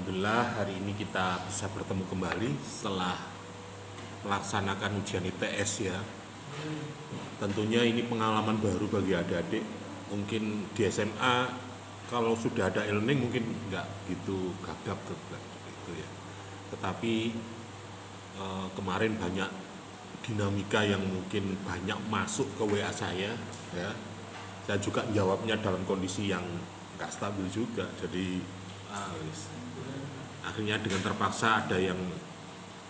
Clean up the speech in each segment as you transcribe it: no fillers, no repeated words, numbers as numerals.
Alhamdulillah hari ini kita bisa bertemu kembali setelah melaksanakan ujian ITS ya. Tentunya ini pengalaman baru bagi adik-adik. Mungkin di SMA kalau sudah ada e-learning mungkin nggak gitu gagap gitu ya. Tetapi kemarin banyak dinamika yang mungkin banyak masuk ke WA saya ya. Saya juga jawabnya dalam kondisi yang nggak stabil juga. Jadi akhirnya dengan terpaksa ada yang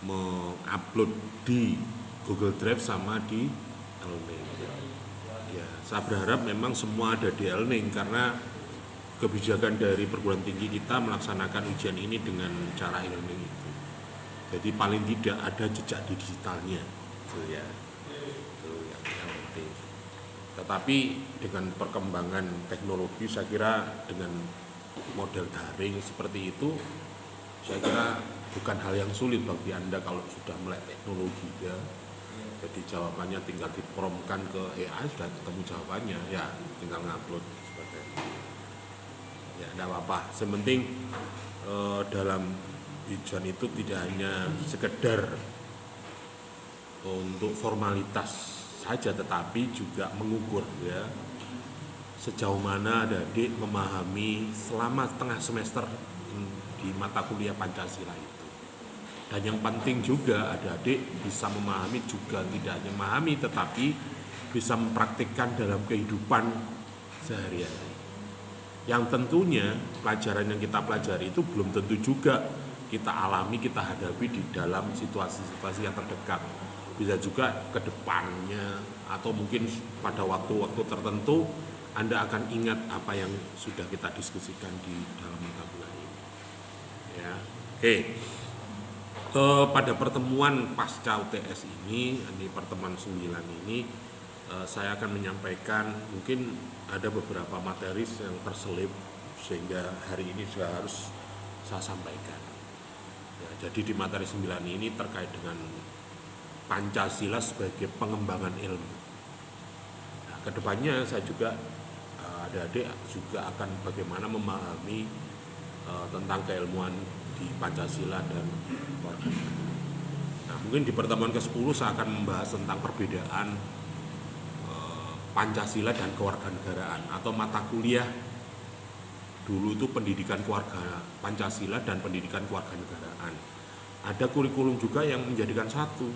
mengupload di Google Drive sama di e-learning. Ya, saya berharap memang semua ada di e-learning karena kebijakan dari perguruan tinggi kita melaksanakan ujian ini dengan cara e-learning itu. Jadi paling tidak ada jejak digitalnya, gitu ya. Itu yang penting. Tetapi dengan perkembangan teknologi, saya kira dengan model daring seperti itu, saya kira bukan hal yang sulit bagi Anda kalau sudah melek teknologi ya. Jadi jawabannya tinggal dipromkan ke AI, sudah ketemu jawabannya, ya tinggal ngupload sebagainya. Ya tidak apa-apa, sementing dalam ujian itu tidak hanya sekedar untuk formalitas saja, tetapi juga mengukur ya sejauh mana adik memahami selama setengah semester di mata kuliah Pancasila itu. Dan yang penting juga adik-adik bisa memahami juga tidak hanya memahami tetapi bisa mempraktikkan dalam kehidupan sehari-hari. Yang tentunya pelajaran yang kita pelajari itu belum tentu juga kita alami, kita hadapi di dalam situasi-situasi yang terdekat. Bisa juga ke depannya atau mungkin pada waktu-waktu tertentu Anda akan ingat apa yang sudah kita diskusikan di dalam mata kuliah ini. Ya, oke. Pada pertemuan pasca UTS ini pertemuan 9 ini, saya akan menyampaikan mungkin ada beberapa materi yang terselip sehingga hari ini juga harus saya sampaikan. Ya, jadi di materi 9 ini terkait dengan Pancasila sebagai pengembangan ilmu. Nah, kedepannya saya juga adik-adik juga akan bagaimana memahami tentang keilmuan di Pancasila dan keluarga. Nah, mungkin di pertemuan ke-10 saya akan membahas tentang perbedaan Pancasila dan kewarganegaraan atau mata kuliah dulu itu pendidikan keluarga Pancasila dan pendidikan kewarganegaraan. Ada kurikulum juga yang menjadikan satu.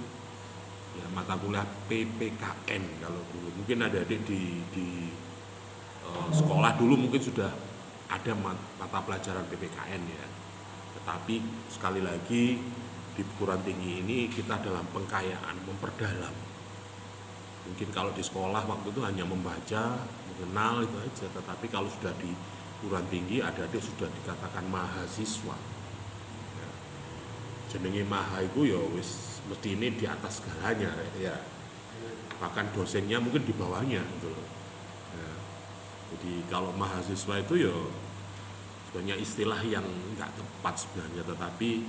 Ya, mata kuliah PPKN kalau dulu. Mungkin ada di sekolah dulu mungkin sudah ada mata pelajaran PPKN ya. Tetapi sekali lagi di perguruan tinggi ini kita dalam pengkayaan, memperdalam. Mungkin kalau di sekolah waktu itu hanya membaca, mengenal itu aja. Tetapi kalau sudah di perguruan tinggi adik-adik sudah dikatakan mahasiswa. Ya. Jenenge maha itu ya wis mesti ini di atas segalanya ya. Bahkan dosennya mungkin di bawahnya gitu loh. Ya. Jadi kalau mahasiswa itu ya sebenarnya istilah yang nggak tepat sebenarnya, tetapi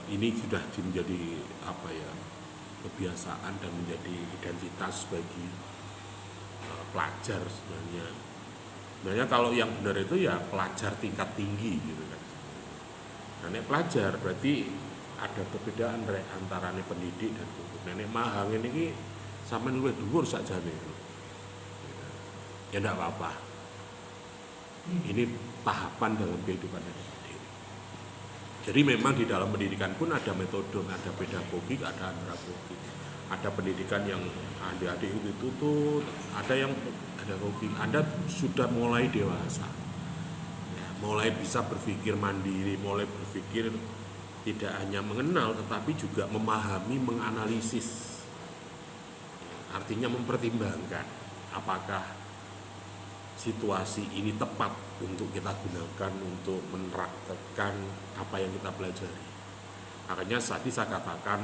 ini sudah menjadi apa ya, kebiasaan dan menjadi identitas bagi pelajar sebenarnya. Sebenarnya kalau yang benar itu ya pelajar tingkat tinggi gitu kan. Nah, nek pelajar berarti ada perbedaan antara pendidik dan guru. Nek mahang ini sampean luwih dhuwur sakjane. Ya enggak apa-apa. Ini tahapan dalam kehidupan adik-adik. Jadi memang di dalam pendidikan pun ada metode, ada pedagogik, ada andragogik. Ada pendidikan yang adik-adik itu tutup, ada yang pedagogik. Anda sudah mulai dewasa, ya, mulai bisa berpikir mandiri, mulai berpikir tidak hanya mengenal tetapi juga memahami, menganalisis. Artinya mempertimbangkan apakah situasi ini tepat untuk kita gunakan untuk menerapkan apa yang kita pelajari. Makanya tadi saya katakan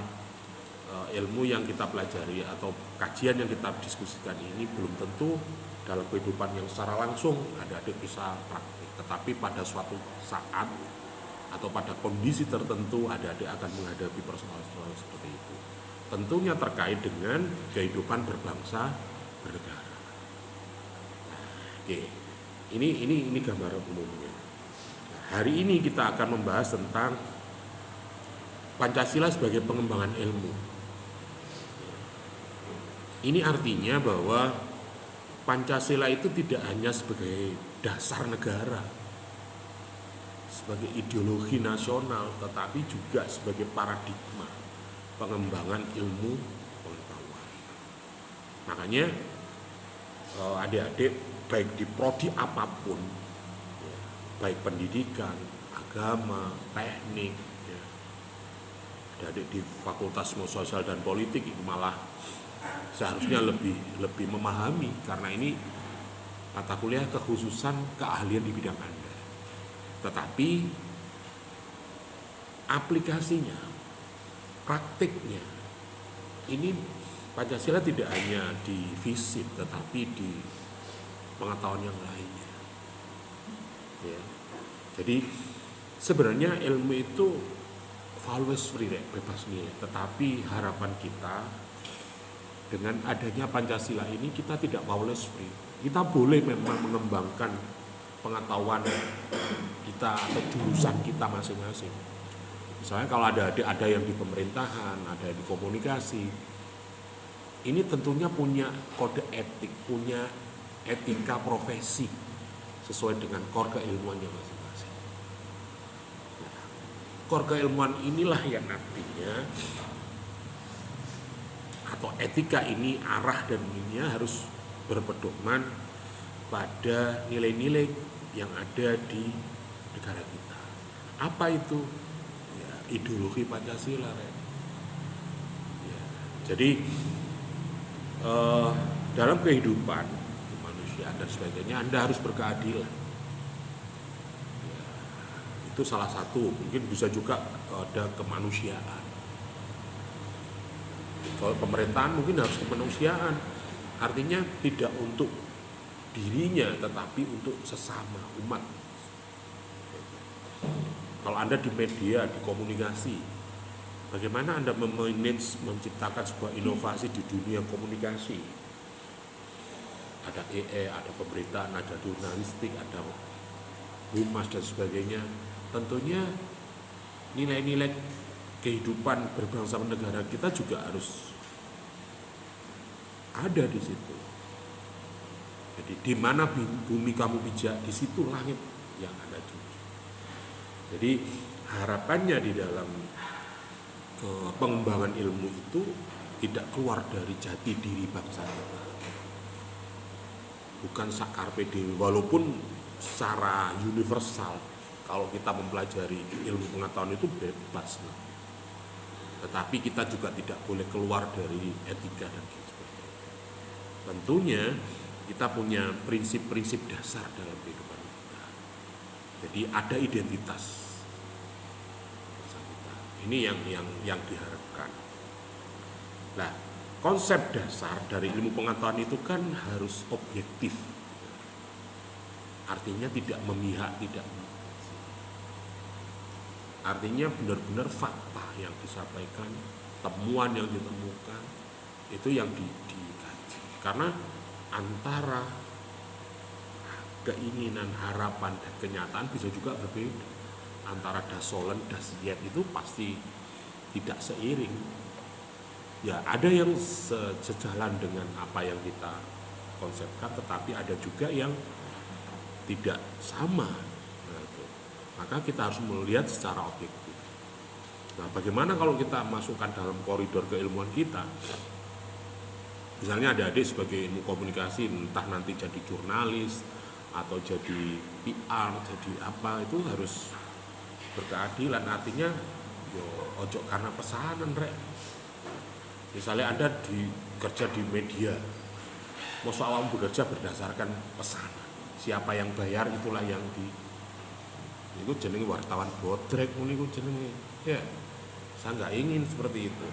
ilmu yang kita pelajari atau kajian yang kita diskusikan ini belum tentu dalam kehidupan yang secara langsung adik-adik bisa praktik. Tetapi pada suatu saat atau pada kondisi tertentu adik-adik akan menghadapi persoalan-persoalan seperti itu. Tentunya terkait dengan kehidupan berbangsa bernegara. Oke, ini gambaran umumnya. Nah, Hari ini kita akan membahas tentang Pancasila sebagai pengembangan ilmu. Ini artinya bahwa Pancasila itu tidak hanya sebagai dasar negara, sebagai ideologi nasional, tetapi juga sebagai paradigma pengembangan ilmu pengetahuan. Makanya adik-adik baik di prodi apapun, ya, baik pendidikan, agama, teknik, ya, adik-adik di fakultas sosial dan politik itu malah seharusnya lebih memahami, karena ini mata kuliah kekhususan keahlian di bidang Anda. Tetapi aplikasinya, praktiknya, ini Pancasila tidak hanya di fisip tetapi di pengetahuan yang lainnya. Ya. Jadi sebenarnya ilmu itu values free, bebas nilai. Tetapi harapan kita dengan adanya Pancasila ini kita tidak values free. Kita boleh memang mengembangkan pengetahuan kita atau jurusan kita masing-masing. Misalnya kalau ada yang di pemerintahan, ada yang di komunikasi, ini tentunya punya kode etik, punya etika profesi sesuai dengan core keilmuannya masing-masing. Nah, core keilmuan inilah yang nantinya atau etika ini, arah dan ininya harus berpedoman pada nilai-nilai yang ada di negara kita. Apa itu? Ya, ideologi Pancasila. Ya, jadi dalam kehidupan kemanusiaan dan sebagainya Anda harus berkeadilan. Ya, itu salah satu, mungkin bisa juga ada kemanusiaan. Kalau pemerintahan mungkin harus kemanusiaan, artinya tidak untuk dirinya tetapi untuk sesama umat. Kalau Anda di media, di komunikasi, bagaimana Anda memanage, menciptakan sebuah inovasi di dunia komunikasi? Ada ada pemberitaan, ada jurnalistik, ada humas dan sebagainya. Tentunya nilai-nilai kehidupan berbangsa dan negara kita juga harus ada di situ. Jadi di mana bumi kamu pijak, di situ langit yang Anda tuju. Jadi harapannya di dalam pengembangan ilmu itu tidak keluar dari jati diri bangsa kita. Bukan carpe diem, walaupun secara universal kalau kita mempelajari ilmu pengetahuan itu bebas. Tetapi kita juga tidak boleh keluar dari etika dan sebagainya. Tentunya kita punya prinsip-prinsip dasar dalam kehidupan kita. Jadi ada identitas. Ini yang diharapkan. Nah, konsep dasar dari ilmu pengetahuan itu kan harus objektif. Artinya tidak memihak, artinya benar-benar fakta yang disampaikan, temuan yang ditemukan, itu yang dikaji. Karena antara keinginan, harapan, dan kenyataan bisa juga berbeda. Antara dasolen, dasiyat itu pasti tidak seiring. Ya ada yang sejalan dengan apa yang kita konsepkan, tetapi ada juga yang tidak sama. Nah, itu. Maka kita harus melihat secara objektif. Nah, bagaimana kalau kita masukkan dalam koridor keilmuan kita? Misalnya adik-adik sebagai ilmu komunikasi, entah nanti jadi jurnalis atau jadi PR, jadi apa, itu harus berkeadilan. Artinya yo ojo karena pesanan rek. Misalnya Anda kerja di media, masa awam bekerja berdasarkan pesanan, siapa yang bayar itulah yang itu jenenge wartawan bodrek, itu jenenge. Ya, saya nggak ingin seperti itu.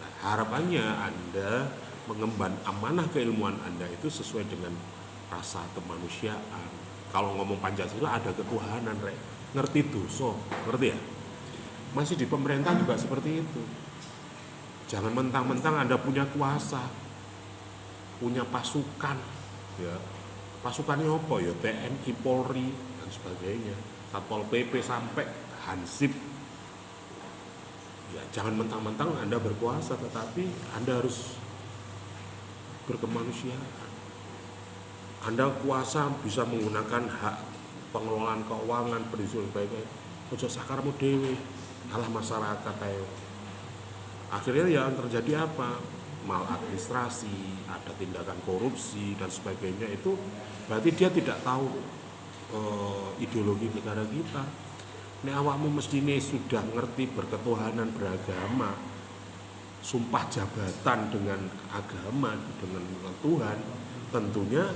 Nah, harapannya Anda mengemban amanah keilmuan Anda itu sesuai dengan rasa kemanusiaan. Kalau ngomong Pancasila ada ketuhanan rek. Ngerti dosa, ngerti ya? Masih di pemerintah juga seperti itu. Jangan mentang-mentang Anda punya kuasa, punya pasukan, ya. Pasukannya apa ya? TNI, Polri dan sebagainya. Satpol PP sampai Hansip. Ya jangan mentang-mentang Anda berkuasa, tetapi Anda harus berkemanusiaan. Anda kuasa bisa menggunakan hak pengelolaan keuangan, pendidikan baik-baik. Ojo sakarmu dewe, alah masyarakat ayo. Akhirnya yang terjadi apa? Maladministrasi, ada tindakan korupsi dan sebagainya. Itu berarti dia tidak tahu ideologi negara kita. Nek awakmu mestine sudah ngerti berketuhanan beragama, sumpah jabatan dengan agama, dengan Tuhan, tentunya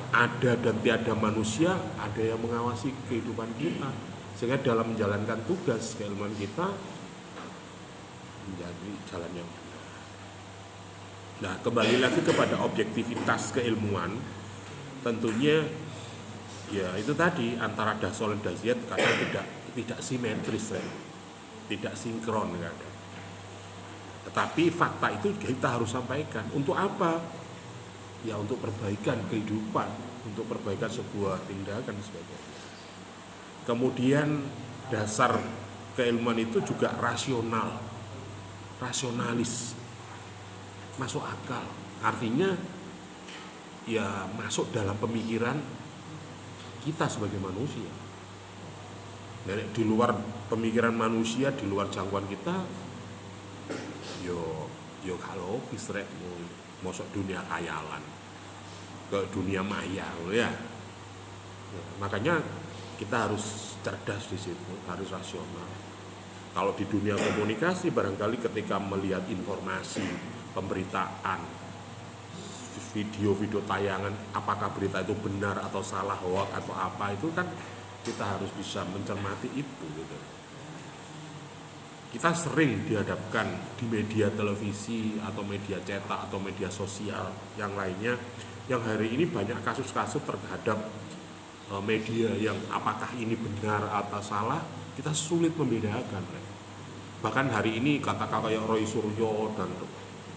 ada dan tiada manusia, ada yang mengawasi kehidupan kita, sehingga dalam menjalankan tugas keilmuan kita menjadi jalan yang benar. Nah, kembali lagi kepada objektivitas keilmuan, tentunya ya itu tadi antara dasol dan dasyat kadang tidak simetris, tidak sinkron kadang. Tetapi fakta itu kita harus sampaikan. Untuk apa? Ya untuk perbaikan kehidupan, untuk perbaikan sebuah tindakan dan sebagainya. Kemudian dasar keilmuan itu juga rasionalis, masuk akal. Artinya ya masuk dalam pemikiran kita sebagai manusia. Dari di luar pemikiran manusia, di luar jangkauan kita, yo kalau bisrek masuk dunia khayalan, ke dunia maya ya. Makanya kita harus cerdas di situ, harus rasional. Kalau di dunia komunikasi barangkali ketika melihat informasi, pemberitaan, video tayangan, apakah berita itu benar atau salah, hoax atau apa, itu kan kita harus bisa mencermati itu gitu. Kita sering dihadapkan di media televisi atau media cetak atau media sosial yang lainnya, yang hari ini banyak kasus-kasus terhadap media yang apakah ini benar atau salah, kita sulit membedakan. Bahkan hari ini kata-kata kayak Roy Suryo dan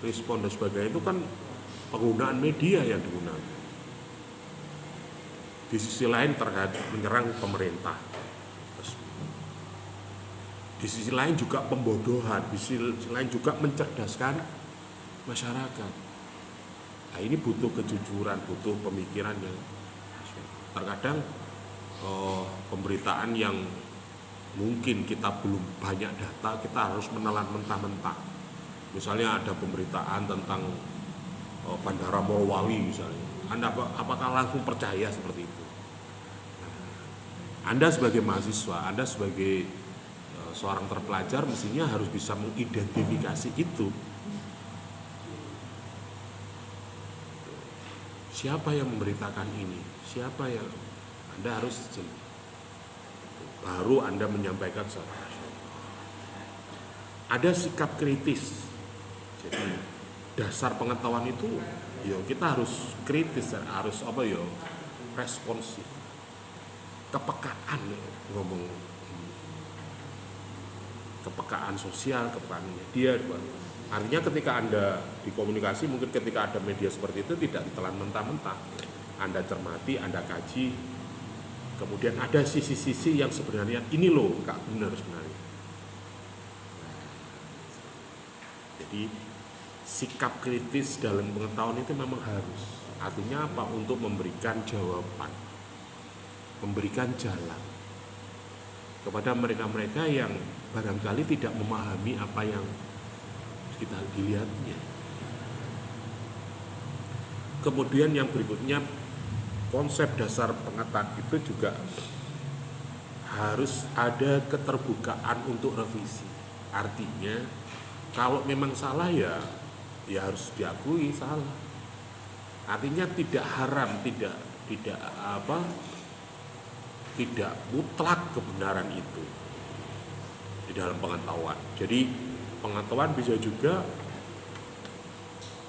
Respon dan sebagainya itu kan penggunaan media yang digunakan. Di sisi lain terhadap menyerang pemerintah. Di sisi lain juga pembodohan, di sisi lain juga mencerdaskan masyarakat. Nah ini butuh kejujuran, butuh pemikiran yang terkadang pemberitaan yang mungkin kita belum banyak data, kita harus menelan mentah-mentah. Misalnya ada pemberitaan tentang Bandara Morowali misalnya, Anda apakah langsung percaya seperti itu? Anda sebagai mahasiswa, Anda sebagai seorang terpelajar mestinya harus bisa mengidentifikasi itu. Siapa yang memberitakan ini? Siapa yang Anda harus baru Anda menyampaikan secara rasional. Ada sikap kritis. Jadi dasar pengetahuan itu ya kita harus kritis, harus responsif. Kepekaan ngomong, kepekaan sosial, kepekaan media. Artinya ketika Anda di komunikasi, mungkin ketika ada media seperti itu tidak ditelan mentah-mentah. Anda cermati, Anda kaji. Kemudian ada sisi-sisi yang sebenarnya ini loh gak benar sebenarnya. Jadi sikap kritis dalam pengetahuan itu memang harus. Artinya apa? Untuk memberikan jawaban, memberikan jalan kepada mereka-mereka yang barangkali tidak memahami apa yang kita dilihatnya. Kemudian yang berikutnya, konsep dasar pengetahuan itu juga harus ada keterbukaan untuk revisi. Artinya kalau memang salah ya harus diakui salah. Artinya tidak haram, tidak mutlak kebenaran itu di dalam pengetahuan. Jadi pengetahuan bisa juga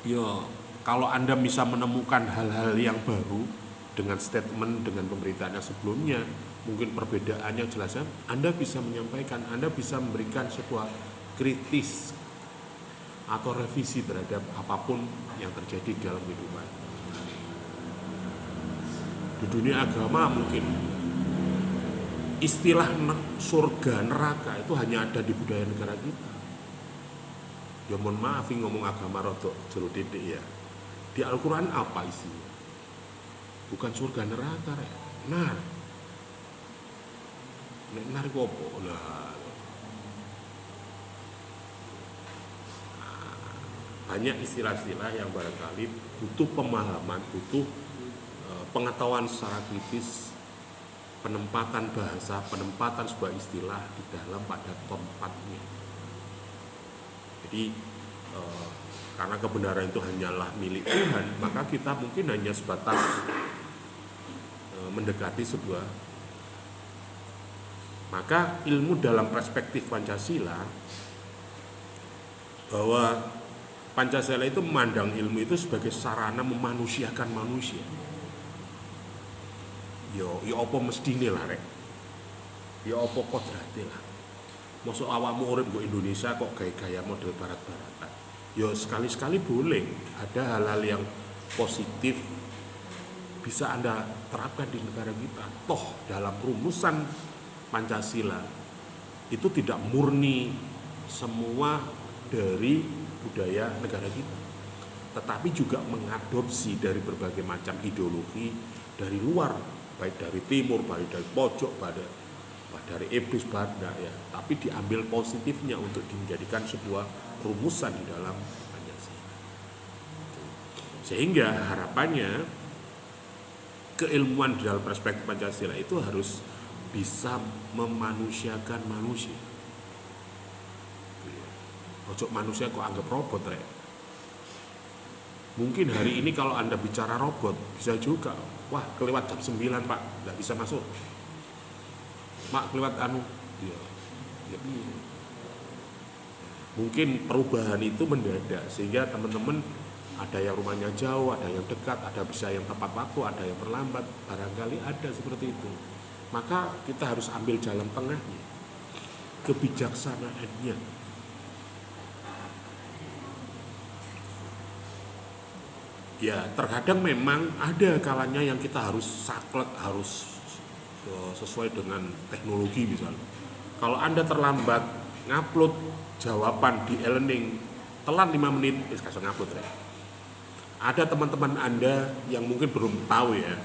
ya kalau Anda bisa menemukan hal-hal yang baru dengan statement, dengan pemberitaan yang sebelumnya, mungkin perbedaannya jelasnya, Anda bisa menyampaikan, Anda bisa memberikan sebuah kritis atau revisi terhadap apapun yang terjadi dalam kehidupan. Di dunia agama mungkin istilah surga neraka itu hanya ada di budaya negara kita. Ya mohon maaf ngomong agama rodok jero titik ya. Di Al-Quran apa isinya? Bukan surga neraka rek. Nar. Nek nar iku apa? Lah. Banyak istilah-istilah yang barangkali butuh pemahaman, butuh pengetahuan secara kritis, penempatan bahasa, penempatan sebuah istilah di dalam pada tempatnya. Jadi karena kebenaran itu hanyalah milik Tuhan, maka kita mungkin hanya sebatas mendekati sebuah. Maka ilmu dalam perspektif Pancasila, bahwa Pancasila itu memandang ilmu itu sebagai sarana memanusiakan manusia. Yo apa mestine lah rek. Yo apa kodrate lah. Mosok awakmu urip go Indonesia kok gaya-gaya model barat-baratan. Yo sekali-sekali boleh ada hal-hal yang positif bisa Anda terapkan di negara kita. Toh dalam rumusan Pancasila itu tidak murni semua dari budaya negara kita, tetapi juga mengadopsi dari berbagai macam ideologi dari luar, baik dari timur, baik dari pojok, dari iblis Banda ya, tapi diambil positifnya untuk dijadikan sebuah rumusan di dalam Pancasila. Sehingga harapannya keilmuan di dalam perspektif Pancasila itu harus bisa memanusiakan manusia. Ojo manusia kok anggap robot rek. Mungkin hari ini kalau Anda bicara robot bisa juga, wah kelewat jam 9 Pak, nggak bisa masuk. Mak kelewat ya. Mungkin perubahan itu mendadak sehingga teman-teman ada yang rumahnya jauh, ada yang dekat, ada bisa yang tepat waktu, ada yang terlambat, barangkali ada seperti itu. Maka kita harus ambil jalan tengahnya, kebijaksanaannya. Ya terkadang memang ada kalanya yang kita harus saklek, harus sesuai dengan teknologi misalnya. Kalau Anda terlambat ngupload jawaban di e-learning, telat 5 menit, kasih ngupload ya. Ada teman-teman Anda yang mungkin belum tahu ya,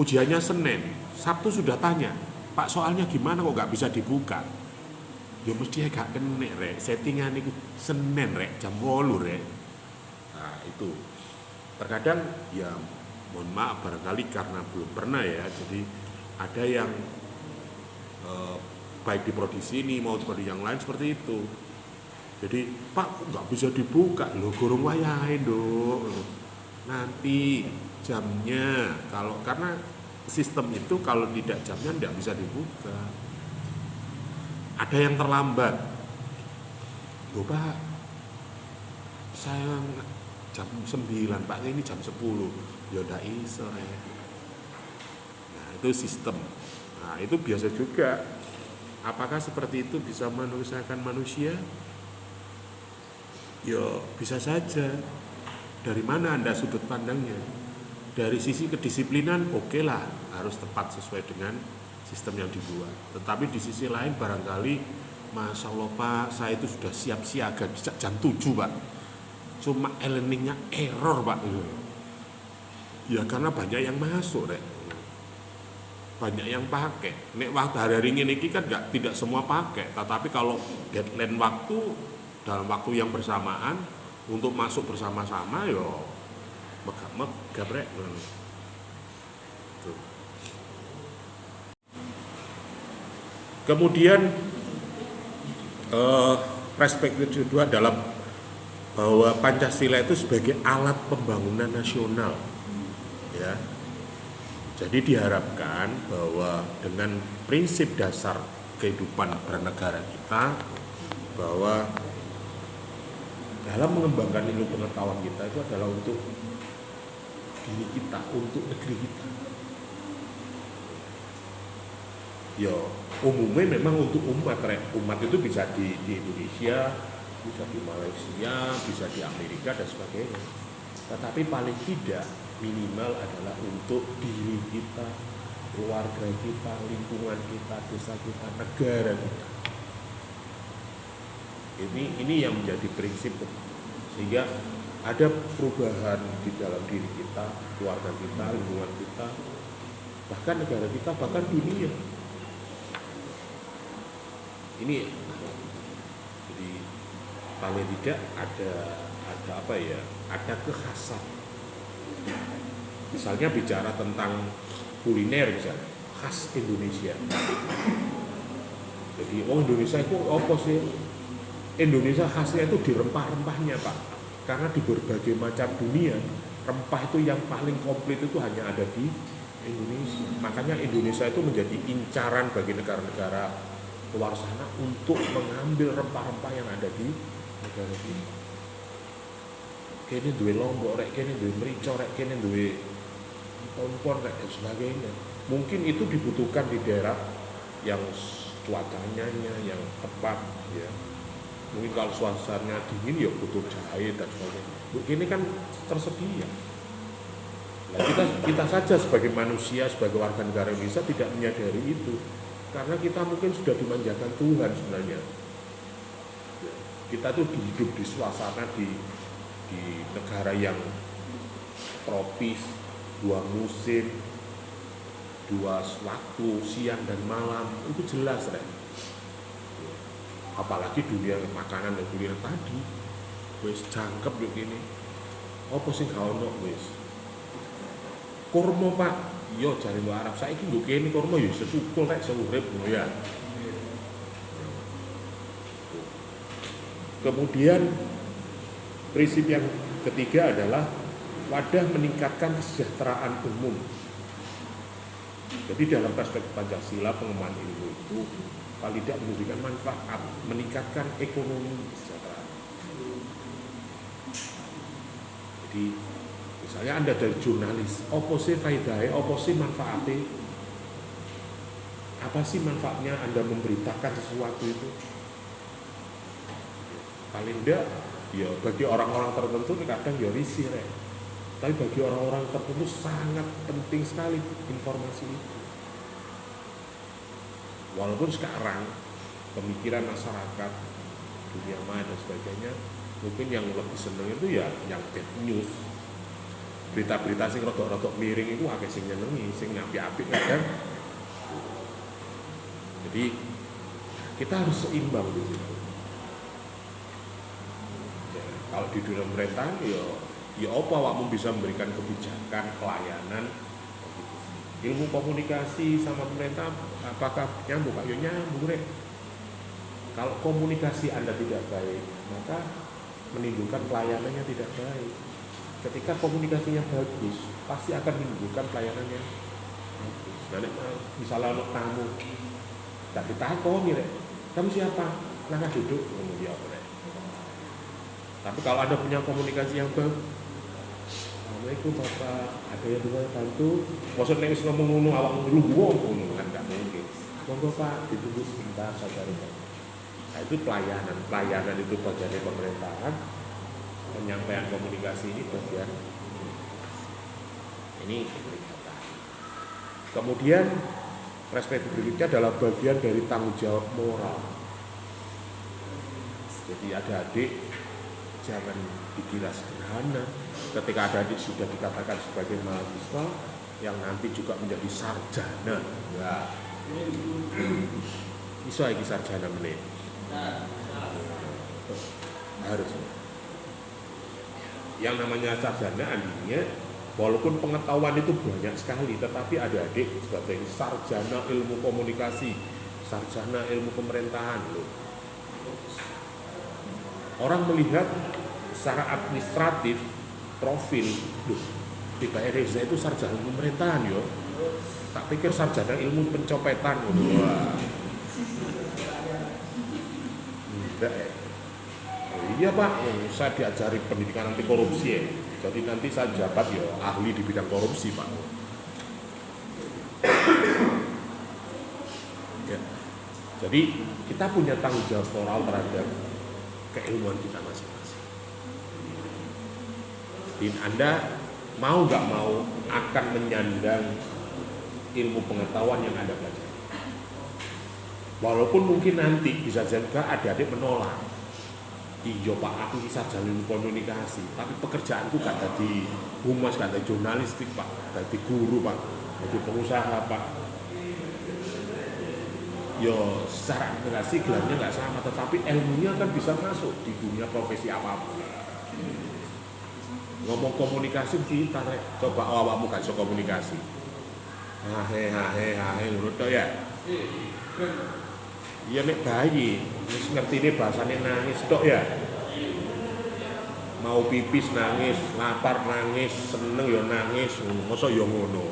ujiannya Senin, Sabtu sudah tanya, Pak soalnya gimana kok gak bisa dibuka? Ya mesti gak kena rek, settingan itu Senin rek, jam 8 rek. Nah itu, terkadang ya mohon maaf barangkali karena belum pernah ya, jadi ada yang baik di prodi sini mau di prodi yang lain seperti itu. Jadi Pak kok nggak bisa dibuka, lo gorong wayahe dong. Nanti jamnya, kalau karena sistem itu kalau tidak jamnya tidak bisa dibuka. Ada yang terlambat, loh Pak, saya jam 9 Pak, ini jam 10, ya udah iso ya. Nah itu sistem. Nah itu biasa juga. Apakah seperti itu bisa manusiakan manusia? Ya bisa saja. Dari mana Anda sudut pandangnya? Dari sisi kedisiplinan oke lah, harus tepat sesuai dengan sistem yang dibuat. Tetapi di sisi lain barangkali, Masya Allah Pak, saya itu sudah siap siaga jam 7 Pak, cuma e-learningnya error Pak. Ya karena banyak yang masuk rek, banyak yang pakai. Nek waktu hari ini kan tidak semua pakai, tetapi kalau deadline waktu dalam waktu yang bersamaan untuk masuk bersama-sama yo megap rek. Kemudian perspektif kedua dalam bahwa Pancasila itu sebagai alat pembangunan nasional ya. Jadi diharapkan bahwa dengan prinsip dasar kehidupan bernegara kita, bahwa dalam mengembangkan ilmu pengetahuan kita itu adalah untuk diri kita, untuk negeri kita. Ya umumnya memang untuk umat itu bisa di Indonesia, bisa di Malaysia, bisa di Amerika dan sebagainya. Tetapi paling tidak minimal adalah untuk diri kita, keluarga kita, lingkungan kita, desa kita, negara kita. Ini yang menjadi prinsip, sehingga ada perubahan di dalam diri kita, keluarga kita, lingkungan kita, bahkan negara kita, bahkan dunia. Ini jadi paling tidak ada apa ya? Ada kekhasan. Misalnya bicara tentang kuliner misalnya, khas Indonesia. Jadi Indonesia itu apa sih? Indonesia khasnya itu di rempah-rempahnya Pak. Karena di berbagai macam dunia, rempah itu yang paling komplit itu hanya ada di Indonesia. Makanya Indonesia itu menjadi incaran bagi negara-negara luar sana untuk mengambil rempah-rempah yang ada di negara ini. Kene duwe lombok rek, kene duwe merica rek, kene duwe kompor rek dan sebagainya. Mungkin itu dibutuhkan di daerah yang cuacanya yang tepat ya. Mungkin kalau suasananya dingin ya butuh jahe dan sebagainya. Ini kan tersedia. Nah, kita saja sebagai manusia, sebagai warga negara Indonesia tidak menyadari itu, karena kita mungkin sudah dimanjakan Tuhan sebenarnya. Kita tuh hidup di suasana di negara yang tropis, 2 musim, 2 waktu, siang dan malam, itu jelas rek. Apalagi dunia makanan dan kuliner tadi wis jangkep yo kene. Apa sing gak ono wis. Kurma Pak, yo jare lu Arab saiki lho kene kurma yo setukul rek seurip ya. Kemudian prinsip yang ketiga adalah wadah meningkatkan kesejahteraan umum. Jadi dalam perspektif Pancasila pengembangan ilmu itu paling tidak memberikan manfaat, meningkatkan ekonomi kesejahteraan. Jadi misalnya Anda dari jurnalis, apa sih faedahnya, apa sih manfaatnya, apa sih manfaatnya Anda memberitakan sesuatu itu? Paling tidak, ya bagi orang-orang tertentu kadang ya risih rek. Tapi bagi orang-orang tertentu sangat penting sekali informasi itu. Walaupun sekarang pemikiran masyarakat, dunia maya dan sebagainya, mungkin yang lebih seneng itu ya yang bad news. Berita-berita sing rodok-rodok miring itu akeh sing nyenengi, sing apik-apik kadang. Jadi kita harus seimbang di situ. Ya, kalau di dunia pemerintahan ya apa awakmu bisa memberikan kebijakan, pelayanan, ilmu komunikasi sama pemerintah apakah nyambung? Pak? Ya nyambung rek. Kalau komunikasi Anda tidak baik, maka menimbulkan pelayanannya tidak baik. Ketika komunikasinya bagus, pasti akan menimbulkan pelayanannya bagus. Nah, misalnya ada tamu, tak ditakoni rek, kamu siapa? Nah duduk, kemudian rek. Tapi kalau Anda punya komunikasi yang bagus, Assalamualaikum Bapak, ada yang bisa bantu? Maksudnya wis ngomong ngono awak ngono kan enggak mungkin. Monggo Pak, ditunggu sebentar saja. Nah, itu pelayanan itu bagian dari pemerintahan. Penyampaian komunikasi ini bagian ini pemerintahan. Kemudian perspektif berikutnya adalah bagian dari tanggung jawab moral. Jadi adik-adik jangan dikira sederhana. Ketika adik-adik sudah dikatakan sebagai mahasiswa yang nanti juga menjadi sarjana, ya, iso iki sarjana meneh. Harus. Yang namanya sarjana artinya walaupun pengetahuan itu banyak sekali, tetapi adik-adik sebagai sarjana ilmu komunikasi, sarjana ilmu pemerintahan loh. Orang melihat secara administratif profil, loh, Pak Reza itu sarjana pemerintahan yo. Tak pikir sarjana ilmu pencopetan. Wah. Enggak ya. Oh, iya Pak, saya diajari pendidikan anti korupsi ya. Jadi nanti saya jabat ya ahli di bidang korupsi Pak. Ya. Jadi kita punya tanggung jawab moral terhadap keilmuan kita masing-masing. Dan Anda mau nggak mau akan menyandang ilmu pengetahuan yang Anda pelajari. Walaupun mungkin nanti bisa juga adik-adik menolak, iya Pak, aku bisa jalin komunikasi, tapi pekerjaanku gak jadi humas, gak jadi jurnalistik Pak, jadi guru Pak, jadi pengusaha Pak. Yo secara administrasi gelarnya nggak sama, tetapi ilmunya kan bisa masuk di dunia profesi apapun. Ngomong komunikasi kita coba awakmu gak iso komunikasi. Hahe lurut ya. Iya nek bayi, wis ngertine bahasane nangis tok ya. Mau pipis nangis, lapar nangis, seneng ya nangis, mosok ya ngono.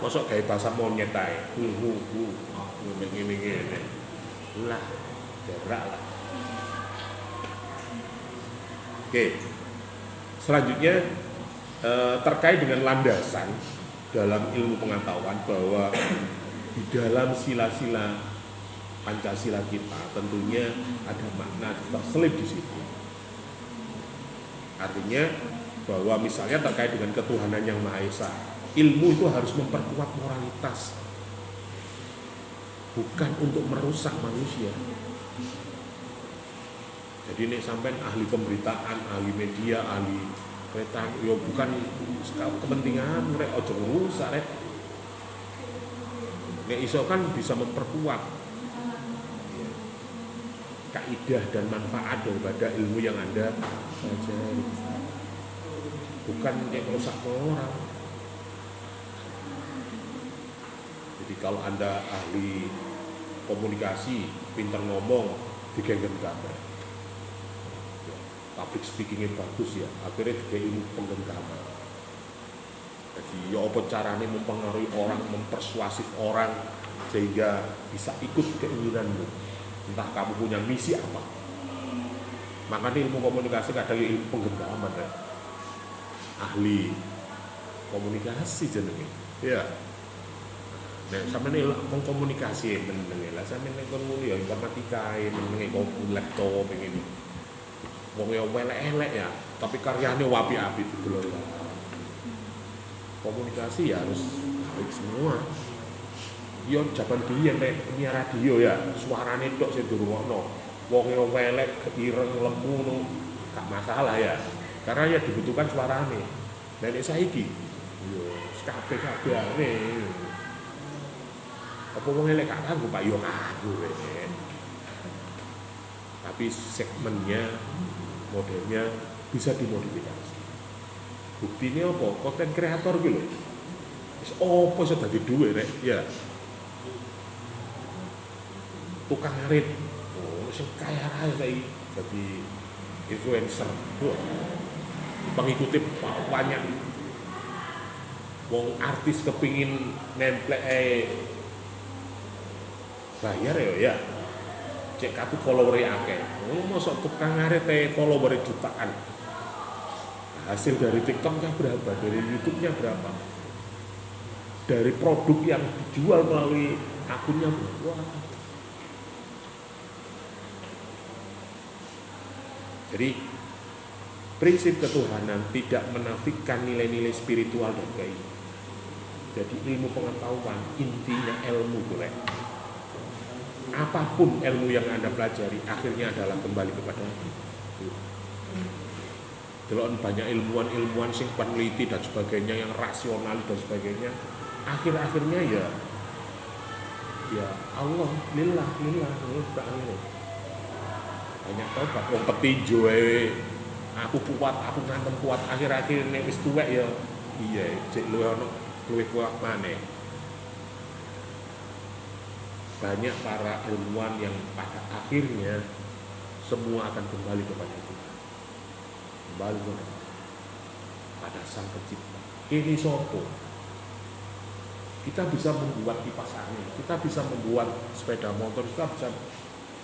Mosok gawe bahasa monyet ae. Ngene. Lah, gerak lah. Oke. Selanjutnya terkait dengan landasan dalam ilmu pengetahuan bahwa di dalam sila-sila Pancasila kita tentunya ada makna terselip di situ. Artinya bahwa misalnya terkait dengan ketuhanan yang Maha Esa, ilmu itu harus memperkuat moralitas, bukan untuk merusak manusia. Jadi ini sampai ahli pemberitaan, ahli media, ahli kereta, ya bukan kepentingan rek ojo rusak rek. Nek iso kan bisa memperkuat kaidah dan manfaat daripada ilmu yang Anda pelajari. Bukan yang merusak orang. Jadi kalau Anda ahli komunikasi, pintar ngomong, digenggen kabeh. Public speakingnya bagus ya, akhirnya juga ilmu penggenggaman. Jadi ya apa caranya mempengaruhi orang, mempersuasif orang sehingga bisa ikut keinginanmu. Entah kamu punya misi apa. Makanya ilmu komunikasi kadang ilmu penggenggaman ya. Ahli komunikasi jenenge. Ya. Nah, sampe nek wong komunikasi meneng lah, sampe nek kon ngono ya informatika, meneng laptop ngene. Wong yo elek-elek ya, tapi karyanya wapi-api gitu loh. Komunikasi ya harus baik semua. Yo jaman biyen nek penyiar radio ya, suarane tok sing dirungokno. Wong yo elek, ireng, lemu no, gak masalah ya. Karena ya dibutuhkan suarane. Nek saiki yo kabeh-kabeh ae. Apa wong elek gak kanggo Pak yo kanggo rek. Tapi segmennya, modelnya bisa dimodifikasi. Buktinya apa? Konten kreator gitu loh. Wis opo iso dadi duwe rek? Ya. Tukang ngarit. Oh, sing kaya raya saiki dadi influencer. Pengikutnya banyak. Wong artis kepingin nemplek bayar ya. Cek aku follower akeh. Oh, mosok tukang ngarit follower jutaan. Hasil dari TikTok-nya berapa? Dari YouTube-nya berapa? Dari produk yang dijual melalui akunnya berapa? Jadi prinsip ketuhanan tidak menafikan nilai-nilai spiritual dan keimanan. Jadi ilmu pengetahuan intinya ilmu boleh. Apapun ilmu yang Anda pelajari akhirnya adalah kembali kepada itu. Delok banyak ilmuwan sing peneliti dan sebagainya yang rasional dan sebagainya, akhir-akhirnya ya Allah lillah banyak tobat. Wong petinju aku ngantem kuat akhir-akhir nek wis tuwek ya iya cek luwih kuat maneh. Banyak para ilmuwan yang pada akhirnya semua akan kembali kepada Tuhan, kembali pada Sang Pencipta. Ini sopo. Kita bisa membuat kipas angin, kita bisa membuat sepeda motor, kita bisa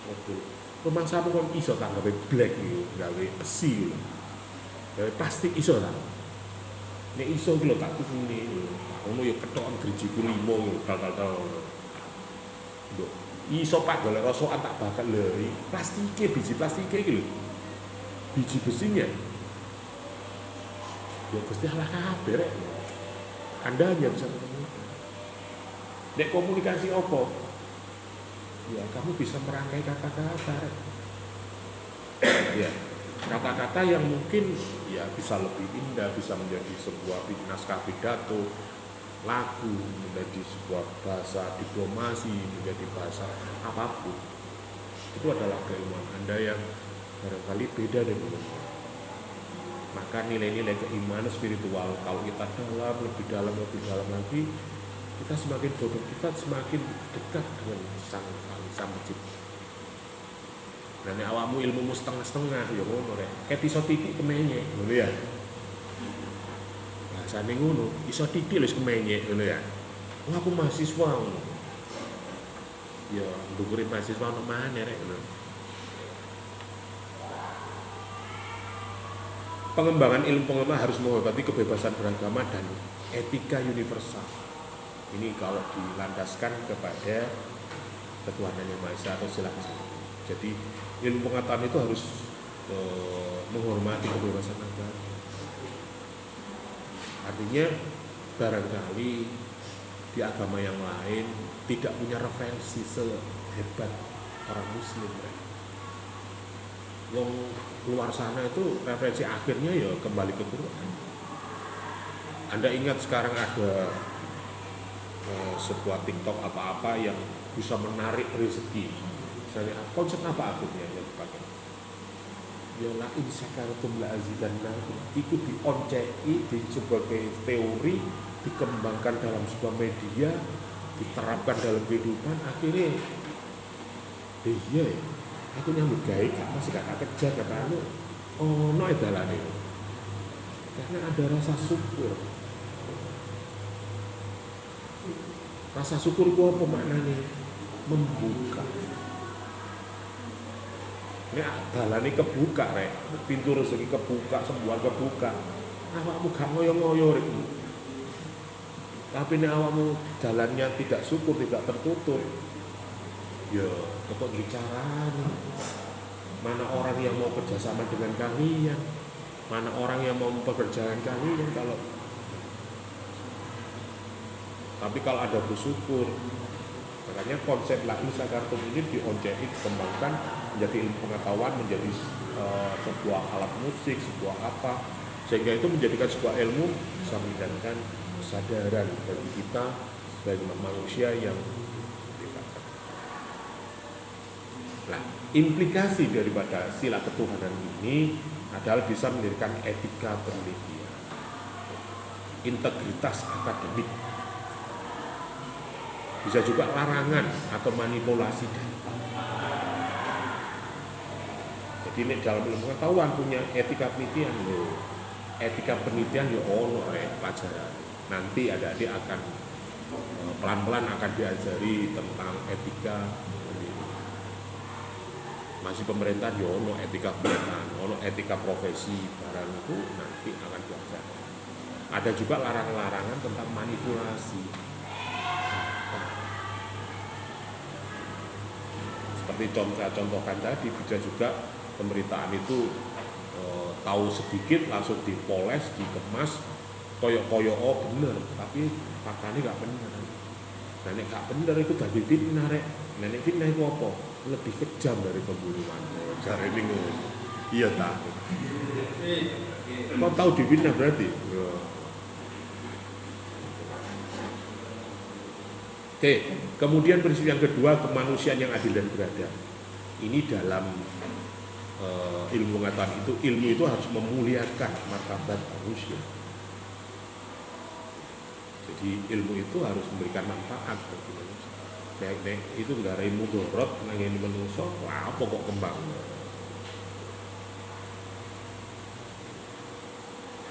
mobil. Memang sama kon iso tak gawe black gitu, gawe besi gitu, gawe plastik iso tak. Nek iso gitu tak tukune, ngono ya ketokan gerijiku 5 gitu, tal. Loh, iso Pak golek rosokan tak bakal lho, biji plastike iki lho. Biji besinya. Ya Gusti Allah kabeh rek. Anda hanya bisa ketemu. Nek komunikasi apa? Ya kamu bisa merangkai kata-kata. Ya, kata-kata yang mungkin ya bisa lebih indah, bisa menjadi sebuah naskah pidato, lagu, menjadi sebuah bahasa diplomasi, menjadi bahasa apapun. Itu adalah keilmuan Anda yang barangkali beda dengan mereka. Maka nilai-nilai keimanan spiritual kalau kita lebih dalam lagi, kita semakin bodoh, kita semakin dekat dengan sang pencipta. Nah, nek awakmu ilmumu setengah-setengah ya ngono rek. Ket iso titik kemenyek ngono ya. Bahasane ngono, iso titik wis kemenyek ngono ya. Wah, aku mahasiswa ngono. Ya, ndukure mahasiswa ono maneh rek ngono. Pengembangan ilmu pengetahuan harus menghormati kebebasan beragama dan etika universal. Ini kalau dilandaskan kepada ketuhanan yang Maha Esa atau sila kesatuan. Jadi ilmu pengetahuan itu harus menghormati kebebasan agama. Artinya barangkali di agama yang lain tidak punya referensi sehebat orang Muslim. Yang luar sana itu referensi akhirnya ya kembali ke Quran. Anda ingat sekarang ada sebuah TikTok apa-apa yang bisa menarik rezeki. Misalnya konsep apa akhirnya yang dipakai? Ya la in syakartum la azidannakum. Itu dionceki di sebagai teori, dikembangkan dalam sebuah media, diterapkan dalam kehidupan, akhirnya iya ya, aku nyambut gawe masih gak kejar kata anu no edalane. Karena ada rasa syukur. Rasa syukur itu apa maknanya? Membuka. Ini dalane kebuka rek, pintu rezeki kebuka, semua kebuka. Awakmu gak ngoyo-ngoyo rek. Tapi nek awakmu jalannya tidak syukur, tidak tertutup, ya kok bicaranya. Mana orang yang mau kerjasama dengan kalian? Mana orang yang mau mempekerjakan kalian kalau? Tapi kalau ada bersyukur, makanya konsep la in syakartum ini dionceki, dikembangkan menjadi ilmu pengetahuan, menjadi sebuah alat musik, sebuah apa, sehingga itu menjadikan sebuah ilmu bisa meningkatkan kesadaran bagi kita sebagai manusia yang diberikan. Nah, implikasi daripada sila ketuhanan ini adalah bisa mendirikan etika penelitian, integritas akademik, bisa juga larangan atau manipulasi data. Jadi ini dalam ilmu pengetahuan punya etika penelitian loh. Etika penelitian ya ono pelajaran. Nanti adik-adik akan pelan-pelan akan diajari tentang etika. Masih pemerintah ya ono etika pemerintahan, ono etika profesi, barang itu nanti akan diajari. Ada juga larangan-larangan tentang manipulasi. Seperti contohkan tadi, bisa juga pemberitaan itu tahu sedikit langsung dipoles, dikemas, koyok-koyok bener, tapi faktanya gak bener. Nah, nek gak bener itu dadi fitnah rek. Nah, nek fitnah itu apa? Lebih kejam dari pembunuhan. Jare ini ngono. Iya ta. Kau tahu difitnah berarti? Oke, kemudian prinsip yang kedua, kemanusiaan yang adil dan beradab. Ini dalam ilmu pengetahuan itu, ilmu itu harus memuliakan martabat manusia. Jadi ilmu itu harus memberikan manfaat bagi manusia. Nek itu nggak ada ilmu dorot nangin manusia, wah apa kok kembang?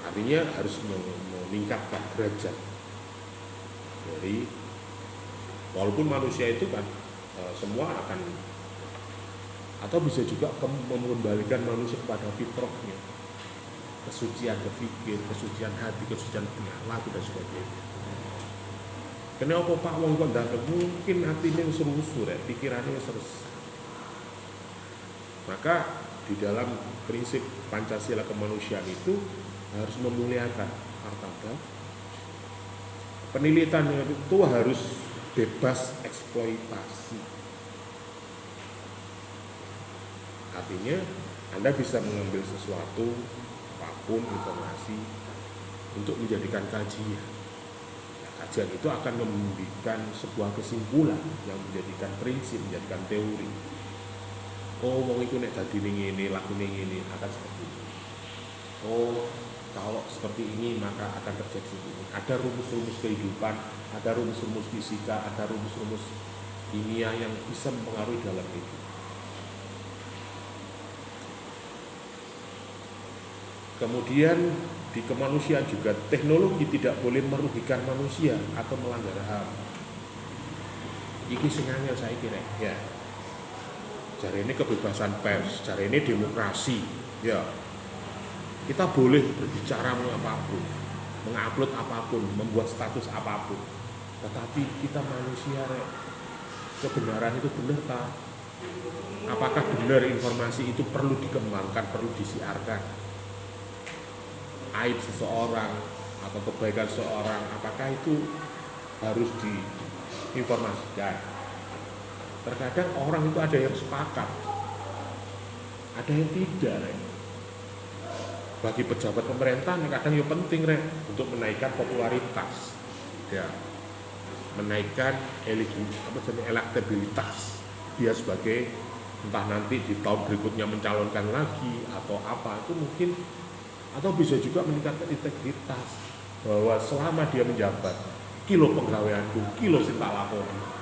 Artinya harus meningkatkan derajat dari, walaupun manusia itu kan semua akan, atau bisa juga mengembalikan manusia kepada fitrahnya, kesucian berpikir, kesucian hati, kesucian perilaku dan sebagainya. Kenapa Pak wong kok ndak mungkin hatinya seru-seru, pikirannya seres. Maka di dalam prinsip Pancasila kemanusiaan itu harus memuliakan martabat. Penelitian itu harus bebas eksploitasi. Artinya Anda bisa mengambil sesuatu, apapun informasi untuk menjadikan kajian. Nah, kajian itu akan memberikan sebuah kesimpulan yang menjadikan prinsip, menjadikan teori. Oh, wong iku nek dadi ngene, lakune ngene, akan seperti ini. Oh, kalau seperti ini maka akan terjadi seperti ini. Ada rumus-rumus kehidupan, ada rumus-rumus fisika, ada rumus-rumus kimia yang bisa mempengaruhi dalam itu. Kemudian di kemanusiaan juga teknologi tidak boleh merugikan manusia atau melanggar HAM. Iki sing angel saiki rek, ya. Jare ini kebebasan pers, jare ini demokrasi, ya. Kita boleh berbicara apapun, mengupload apapun, membuat status apapun. Tetapi kita manusia rek. Kebenaran itu benar tak? Apakah benar informasi itu perlu dikembangkan, perlu disiarkan? Aib seseorang atau kebaikan seseorang, apakah itu harus diinformasikan? Terkadang orang itu ada yang sepakat, ada yang tidak. Bagi pejabat pemerintah kadang yang penting untuk menaikkan popularitas, ya, menaikkan elektabilitas dia sebagai, entah nanti di tahun berikutnya mencalonkan lagi atau apa, itu mungkin, atau bisa juga meningkatkan integritas bahwa selama dia menjabat, kilo penggaweanku, kilo sing tak lakoni.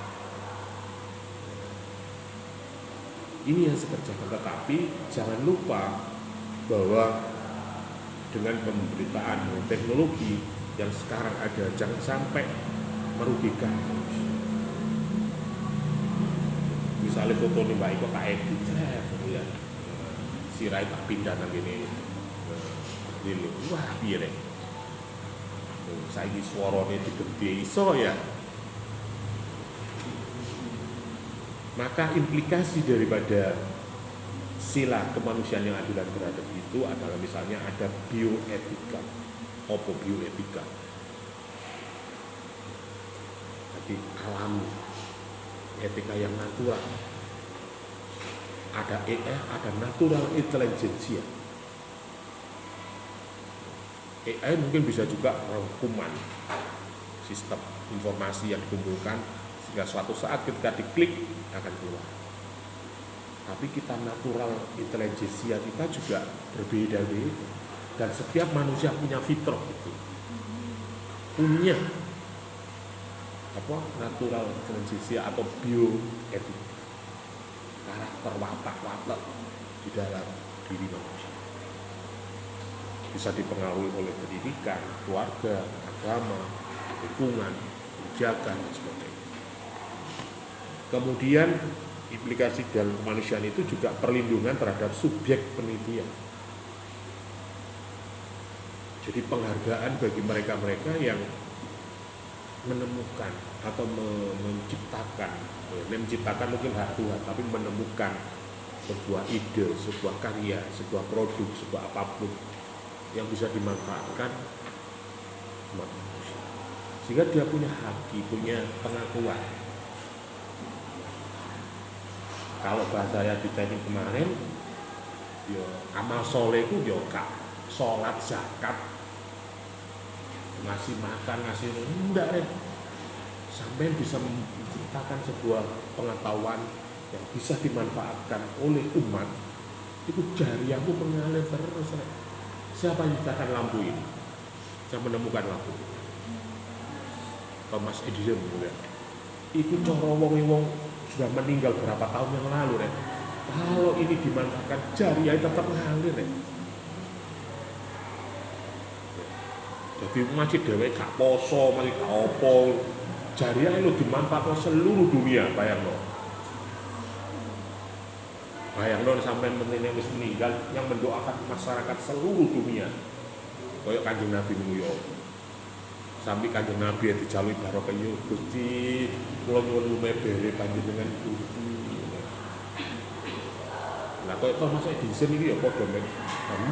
Ini yang sekerjakan, tetapi jangan lupa bahwa dengan pemberitaan teknologi yang sekarang ada, jangan sampai merugikan. Misalnya foto nih Mbak Iko tak edit, ya, sirai tak pindah nang ini. Wah, piye rek. Saiki suarane digede iso ya. Maka implikasi daripada sila kemanusiaan yang adil dan beradab itu adalah misalnya ada bioetika. Apa bioetika? Jadi alami, etika yang natural. Ada ada natural intelligence. AI mungkin bisa juga rangkuman sistem informasi yang dikumpulkan sehingga suatu saat ketika diklik akan keluar. Tapi kita natural intelligence kita juga berbeda-beda, dan setiap manusia punya fitrah itu, punya natural intelligence atau bioetika, karakter watak di dalam diri manusia. Bisa dipengaruhi oleh pendidikan, keluarga, agama, lingkungan, kebijakan, dan sebagainya. Kemudian implikasi dalam kemanusiaan itu juga perlindungan terhadap subjek penelitian. Jadi penghargaan bagi mereka-mereka yang menemukan atau menciptakan mungkin hak Tuhan, tapi menemukan sebuah ide, sebuah karya, sebuah produk, sebuah apapun yang bisa dimanfaatkan manusia, sehingga dia punya haki, punya pengakuan. Kalau bahasa di teknik kemarin, yo amal soleh itu yo kak, sholat, zakat, ngasih makan, ngasih rendah, sampai bisa menciptakan sebuah pengetahuan yang bisa dimanfaatkan oleh umat. Itu jariahmu mengalir terus. Siapa yang menciptakan lampu ini? Yang menemukan lampu ini? Thomas Edison, ya. Itu coro wong sudah meninggal berapa tahun yang lalu, rek. Kalau ini dimanfaatkan, jariah tetap mengalir, rek. Jadi masih dewek gak poso, masih gak opo, jariah itu dimanfaatkan seluruh dunia, bayangno sampai menentukan wis meninggal yang mendoakan masyarakat seluruh dunia. Kayak Kanjeng Nabi Nuyo. Sampai Kanjeng Nabi dijalui barokah yo Gusti, kula nyuwun lumebere panjenengan Gusti. Lah kok Thomas Edison iki ya padha mek.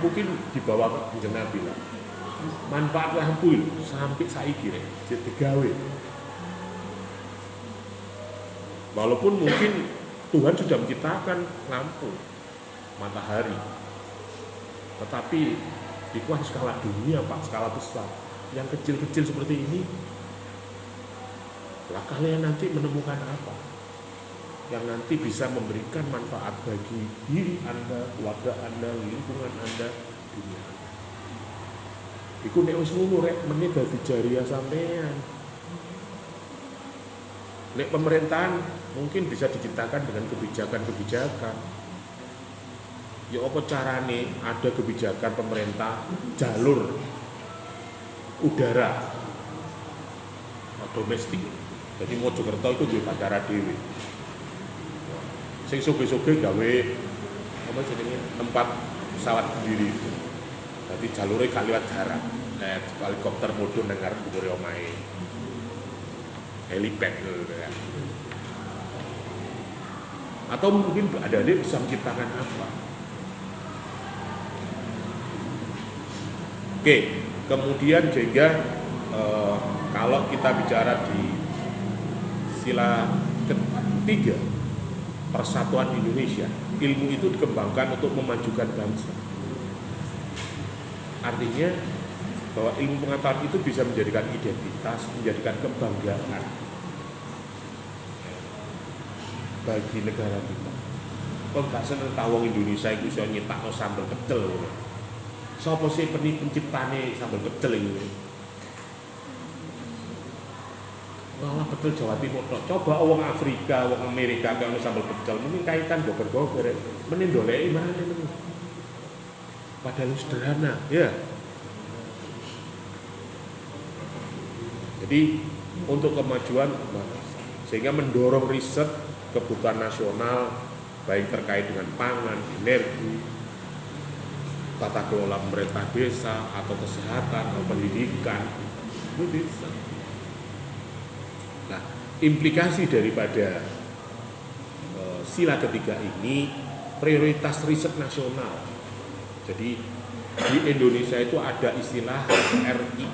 Mungkin dibawa Kanjeng Nabi lah. Manfaat lampu sampai saiki rek digawe. Walaupun mungkin Tuhan sudah menciptakan lampu, matahari, tetapi itu kan skala dunia Pak, skala besar. Yang kecil-kecil seperti ini, lah kalian nanti menemukan apa? Yang nanti bisa memberikan manfaat bagi diri Anda, keluarga Anda, lingkungan Anda, dunia Anda. Iku nek wis ngono rek meneh dadi jariah sampean. Nek pemerintahan mungkin bisa diciptakan dengan kebijakan-kebijakan. Ya apa carane ada kebijakan pemerintah jalur udara domestik. Jadi Mojokerto itu di bandara dhewe. Sing sugih-sugih gawe apa jenenge tempat pesawat sendiri itu. Jadi jalurnya gak liwat darat. Helikopter mudhun nang ngarep dhuwure omahe. Helipad gitu ya. Atau mungkin ada bisa menciptakan apa? Oke, kemudian sehingga kalau kita bicara di sila ketiga persatuan Indonesia, ilmu itu dikembangkan untuk memajukan bangsa. Artinya bahwa ilmu pengetahuan itu bisa menjadikan identitas, menjadikan kebanggaan bagi negara kita. Kok gak seneng tahu Indonesia itu bisa nyetakno sambal pecel. Sapa sih penciptane sambal pecel ini? Malah betul Jawa Timur. Coba wong Afrika, wong Amerika kalau sambal pecel mungkin kaitan gober-gober. Mending doleki mana ini? Padahal sederhana, ya. Jadi untuk kemajuan sehingga mendorong riset kebutuhan nasional baik terkait dengan pangan, energi, tata kelola pemerintah desa atau kesehatan atau pendidikan itu bisa. Nah, implikasi daripada sila ketiga ini prioritas riset nasional. Jadi di Indonesia itu ada istilah RIN,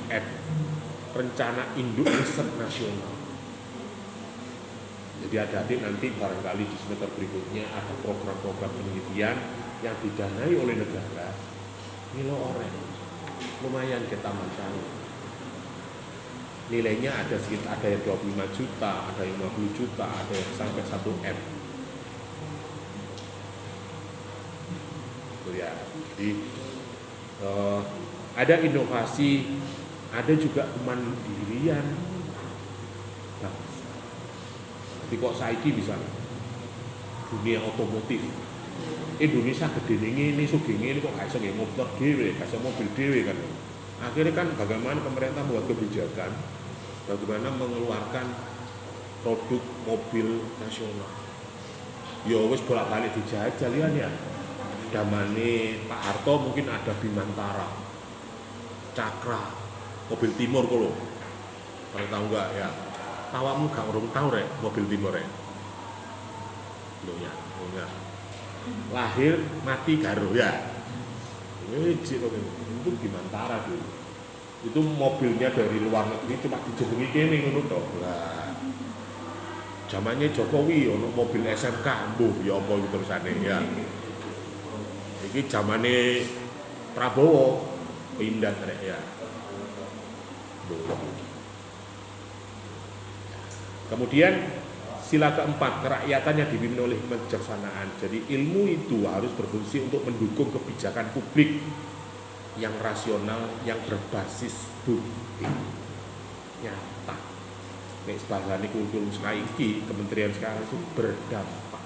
Rencana Induk Riset Nasional. Jadi adik-adik nanti barangkali di semester berikutnya ada program-program penelitian yang didanai oleh negara. Nilai orang lumayan kita macam. Nilainya ada sekitar ada yang 25 juta, ada yang 50 juta, ada yang sampai 1 M. Ya, jadi ada inovasi, ada juga kemandirian bangsa. Tapi kok saiki bisa dunia otomotif Indonesia gede ini sugih ini kok gak iso nggih motor dhewe, gak iso mobil dhewe kan. Akhirnya kan bagaimana pemerintah membuat kebijakan, bagaimana mengeluarkan produk mobil nasional. Ya wis bolak-balik dijajal ya. Damane Pak Harto mungkin ada Bimantara, Cakra, mobil Timur kalo. Pernah tahu enggak ya? Tawamu gak urung tahu rek mobil Timur rek. Loh ya. Lahir mati karo ya. Itu Bimantara dulu. Itu mobilnya dari luar negeri cuma dijenengi kene ngono tok. Lah. Zamannya Jokowi ono mobil SMK, mbuh ya apa iki terusane ya. Iki zamane Prabowo pindah rek ya. Kemudian sila keempat, kerakyatannya dipimpin oleh kebijaksanaan. Jadi ilmu itu harus berfungsi untuk mendukung kebijakan publik yang rasional, yang berbasis bukti nyata. Nek sebagane kurikulum saiki, kementerian sekarang itu berdampak.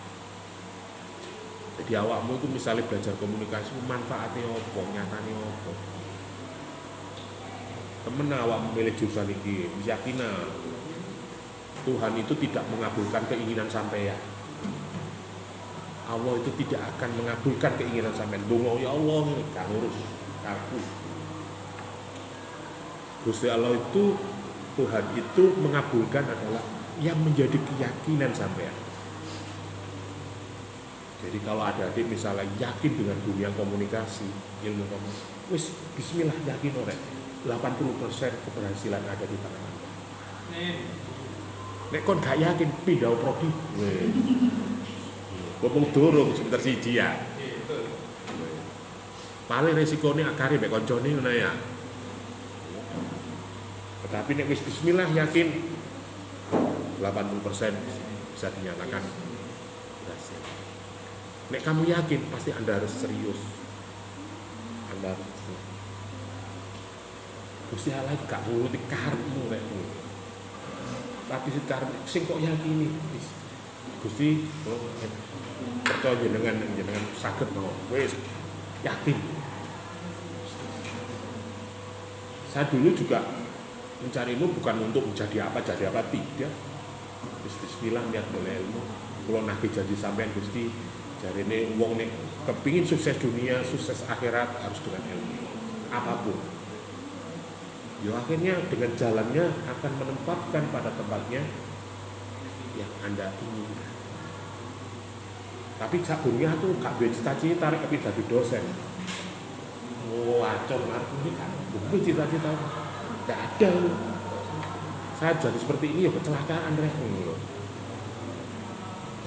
Jadi awakmu itu misalnya belajar komunikasi, manfaatnya apa, nyatanya apa. Temen awakmu milih jurusan ini, yakinah Tuhan itu tidak mengabulkan keinginan sampean. Allah itu tidak akan mengabulkan keinginan sampean. Donga ya Allah ini gak ngurus aku. Gusti Allah itu, Tuhan itu mengabulkan adalah yang menjadi keyakinan sampean. Jadi kalau ada adik misalnya yakin dengan dunia komunikasi, ilmu komunikasi, wis bismillah yakin orek. 80% keberhasilan ada di tangan Anda. Nek kon gak yakin pindah prodi. Ngomong durung sebentar siji ya. Paling resikonya akari mek koncone ngono ya. Tetapi nek wis bismillah yakin 80% bisa dinyatakan berhasil. Nek kamu yakin pasti Anda harus serius. Anda harus Gusti Allah gak nuruti karepmu rek. Tapi sing kok yakini Gusti percaya jenengan saged no. Wis yakin. Saya dulu juga mencari ilmu bukan untuk menjadi apa tidak. Bismillah niat boleh ilmu. Kalau nabi jadi sampean Gusti jarine wong nek kepingin sukses dunia, sukses akhirat harus dengan ilmu. Apapun. Ya akhirnya dengan jalannya akan menempatkan pada tempatnya yang Anda inginkan. Tapi saburnya tuh gak duwe cita-cita tarik tapi jadi dosen. Oh, acor arep ini kan. Bukan cita-cita. Gak ada. Saya jadi seperti ini ya kecelakaan rek.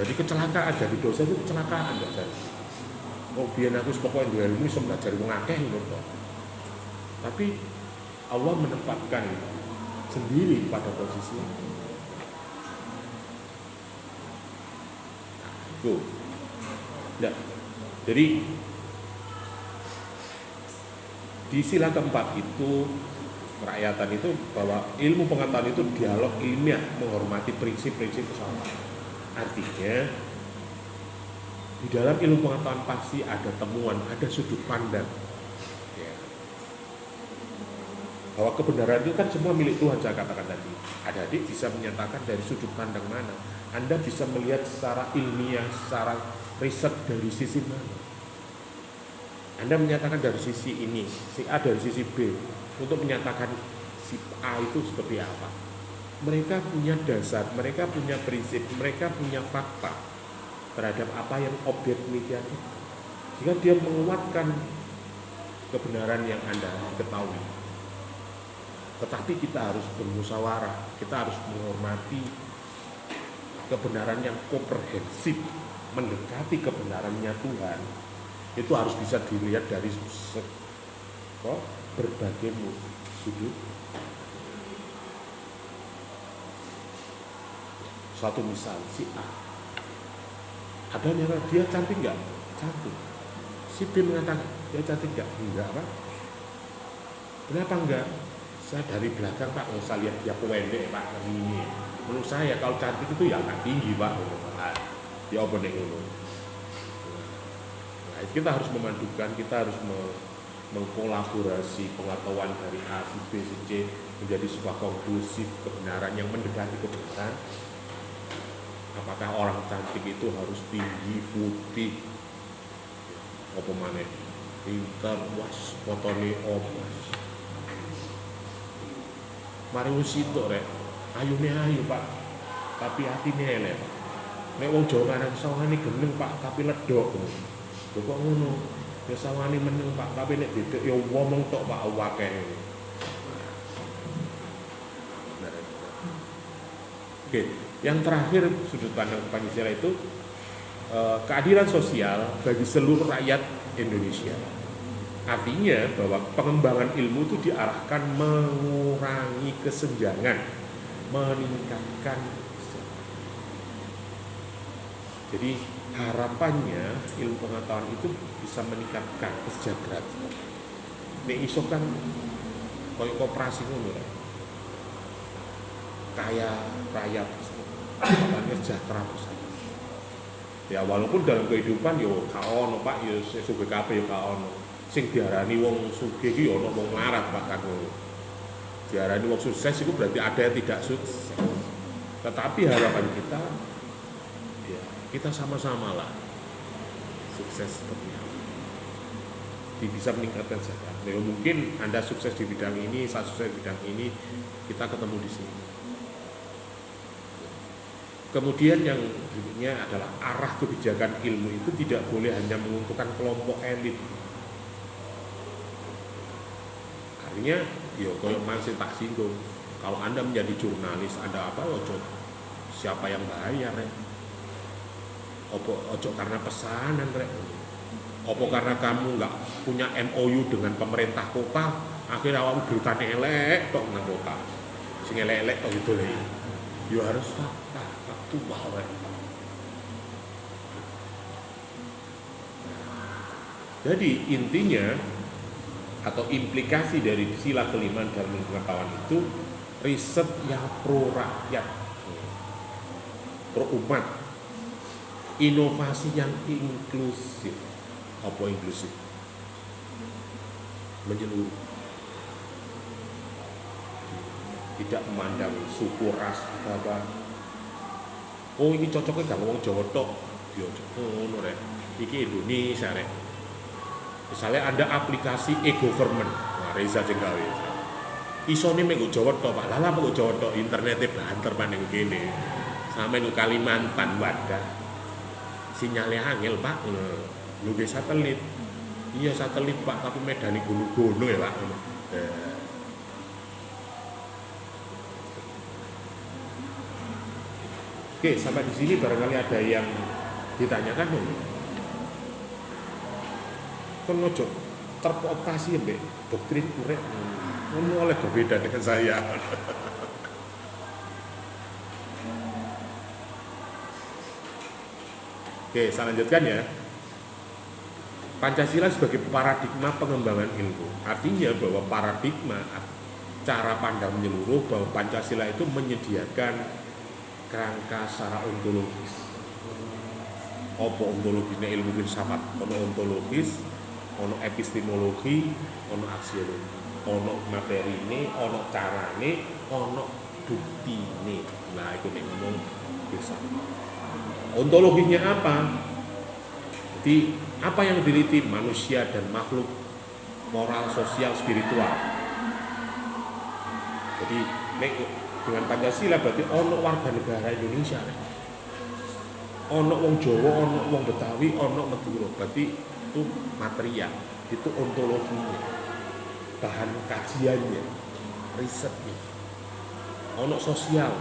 Jadi kecelakaan jadi dosen itu kecelakaan gak jadi. Oh, biyen aku pokoknya duwe ilmu iso belajar wong akeh ngono. Tapi Allah menempatkan sendiri pada posisi itu. Nah, jadi di sila keempat itu kerakyatan itu bahwa ilmu pengetahuan itu dialog ilmiah menghormati prinsip-prinsip keselamatan. Artinya di dalam ilmu pengetahuan pasti ada temuan, ada sudut pandang. Bahwa kebenaran itu kan semua milik Tuhan, saya katakan tadi. Adik-adik bisa menyatakan dari sudut pandang mana. Anda bisa melihat secara ilmiah, secara riset dari sisi mana. Anda menyatakan dari sisi ini, si A dari sisi B. Untuk menyatakan si A itu seperti apa. Mereka punya dasar, mereka punya prinsip, mereka punya fakta terhadap apa yang objek demikian itu. Sehingga dia menguatkan kebenaran yang Anda ketahui. Tetapi kita harus bermusyawarah, kita harus menghormati kebenaran yang komprehensif, mendekati kebenarannya Tuhan. Itu harus bisa dilihat dari berbagai sudut. Suatu misal, si A ada yang dia cantik nggak? Cantik. Si B mengatakan dia cantik nggak? Enggak, Pak. Kenapa enggak? Saya dari belakang Pak, nggak usah lihat dia pendek Pak, ini. Menurut saya kalau cantik itu ya nggak tinggi Pak, ya apa nih itu. Nah, kita harus memadukan, kita harus mengkolaborasi pengetahuan dari A, si B, si C menjadi sebuah konklusif kebenaran yang mendekati kebenaran. Apakah orang cantik itu harus tinggi, putih, apa maneh, pintar, was, fotone omas. Mari wis itu rek, ayune ayu Pak, tapi atine elek. Nek wong Jawa kan sawangane geneng Pak, tapi ledok. Lho kok ngono? Ya sawangane meneng Pak, tapi nek dedek ya ngomong tok Pak akeh. Oke, yang terakhir sudut pandang Pancasila itu keadilan sosial bagi seluruh rakyat Indonesia. Artinya bahwa pengembangan ilmu itu diarahkan mengurangi kesenjangan, meningkatkan. Jadi harapannya ilmu pengetahuan itu bisa meningkatkan kesejahteraan. Nek iso kan koyo koperasi ngono ya. Kaya raya katanya sejahtera bersama. Ya walaupun dalam kehidupan yo gak ono Pak, yo sesuk kabeh yo gak ono. Sing diarani wong sugih iki ana wong melarat Pak kan. Diarani wong sukses itu berarti ada yang tidak sukses. Tetapi harapan kita ya kita sama-sama lah sukses seperti apa. Bisa meningkatkan zakat. Ya, mungkin Anda sukses di bidang ini, saya sukses di bidang ini, kita ketemu di sini. Kemudian yang berikutnya adalah arah kebijakan ilmu itu tidak boleh hanya menguntungkan kelompok elit. Artinya, ya kalau masih tak singgung, kalau Anda menjadi jurnalis, Anda apa, ojo siapa yang bayar rek? Ojo karena pesanan rek. Opo karena kamu nggak punya MOU dengan pemerintah kota, akhirnya awakmu beritane elek tok nang kota. Sing elek-elek tok gitu lho. Yo harus faktual rek. Jadi intinya atau implikasi dari sila kelima dalam pengetahuan itu riset yang pro rakyat, pro umat, inovasi yang inklusif. Apa inklusif? Menyeluruh, tidak memandang suku, ras, apa. Oh ini cocoknya gak ngomong Jawa tok, yo ngono rek. Iki Indonesia rek. Misalnya ada aplikasi e-government, nah Reza Jenggawi. Isone menggo Jawa tok, Pak. Lah menggo Jawa tok, internete banter paning kene. Sampe nggo Kalimantan wadah. Sinyalnya angel, Pak. Lho satelit. Iya satelit, Pak, tapi medani gunung-gunung ya, Pak. Oke, sampai di sini barangkali ada yang ditanyakan belum? Kan ngojo terkooptasi mbek doktrin urek. Ngono oleh berbeda dengan saya. Oke, saya lanjutkan ya. Pancasila sebagai paradigma pengembangan ilmu. Artinya bahwa paradigma cara pandang menyeluruh bahwa Pancasila itu menyediakan kerangka secara ontologis. Apa ontologisnya ilmu filsafat? Ono ontologis, ono epistemologi, ono aksiologi, ono materi ini, ono carane, ono bukti ini. Nah, itu nih ngomong filsafat. Ontologinya apa? Jadi apa yang diliti manusia dan makhluk moral, sosial, spiritual. Jadi dengan Pancasila berarti ono warga negara Indonesia. Ono wong Jawa, ono wong Betawi, ono Madura. Berarti itu material, itu ontologinya, bahan kajiannya, risetnya. Ono sosial,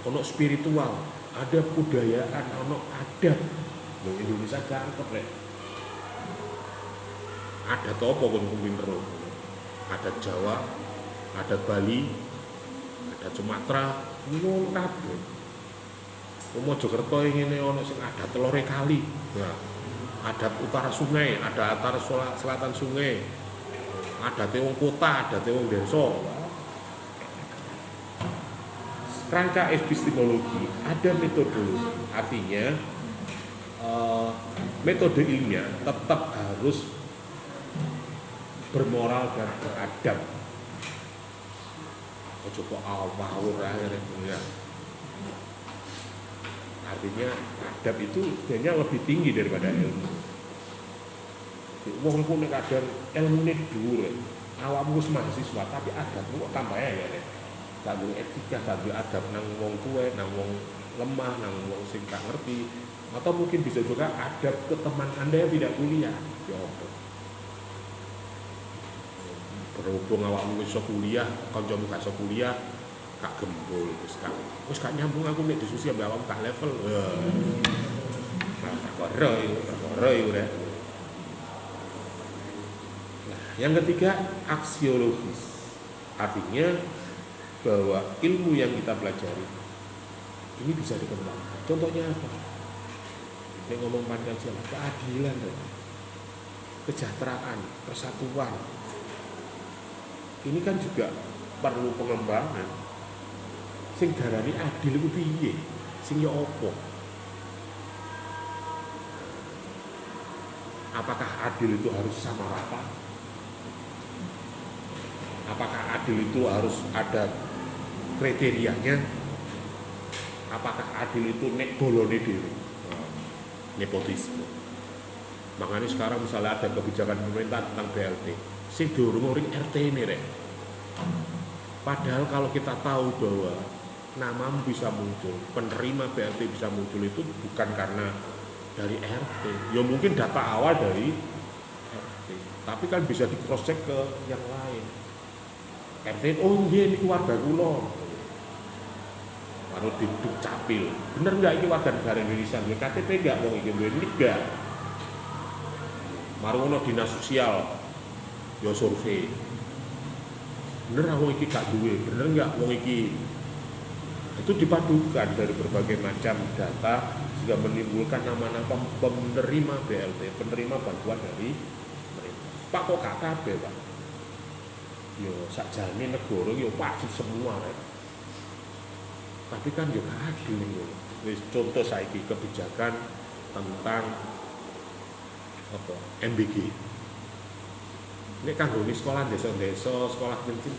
ono spiritual, ada budayaan, ono adat. Loh Indonesia cakep rek. Ada apa kon pinter. Ada Jawa, ada Bali, ada Sumatera, ngono kabeh. Mojokerto ngene ono sing adat telore kali. Nah, adat utara sungai, ada adat selatan sungai. Adate wong kota, adate wong desa. Kerangka epistemologi, ada metodologi. Artinya metode ilmiah tetap harus bermoral dan beradab. Coba awur akhirnya. Artinya adab itu sebenarnya lebih tinggi daripada ilmu. Wong iku nek kadang ilmune dhuwur, awakmu wis mahasiswa tapi adabmu kok tambah ya. Gak duwe etika, gak duwe adab nang wong tuwek, nang wong lemah, nang wong sing gak ngerti. Atau mungkin bisa juga adab ke teman Anda yang tidak kuliah. Ya apa? Berhubung awakmu iso kuliah, kancamu gak iso kuliah, gak gembul, wis gak nyambung aku nek diskusi ambek awakmu gak level. Perkara iku rek. Nah, yang ketiga aksiologis. Artinya bahwa ilmu yang kita pelajari ini bisa dikembangkan. Contohnya apa? Nek ngomong Pancasila, keadilan, kesejahteraan, persatuan. Ini kan juga perlu pengembangan. Sing darani adil iku piye? Sing ya apa? Apakah adil itu harus sama rata? Apakah adil itu harus ada kriterianya? Apakah adil itu nek bolone dhewe? Nepotisme. Makanya sekarang misalnya ada kebijakan pemerintah tentang BLT, sing diurung ring RT ini rek. Padahal kalau kita tahu bahwa namamu bisa muncul, penerima BLT bisa muncul itu bukan karena dari RT. Ya mungkin data awal dari RT, tapi kan bisa di cross check ke yang lain. RT, oh nggih niku warga kula. karo di Dukcapil. Bener nggak ini warga negara Indonesia? Duwe KTP nggak? Wong iki duwe nik nggak? Marungono dinas sosial, yo survei. Bener wong iki gak duwe, bener nggak wong iki? Itu dipadukan dari berbagai macam data sehingga menimbulkan nama-nama penerima BLT, penerima bantuan dari pemerintah. Pak kok gak kabeh, Pak? Yo sakjane negara yo wajib semua rek. Tapi kan yo gak adil yo. Wis contoh saiki kebijakan tentang apa? MBG. Ini kanggo sekolah desa-desa, sekolah penting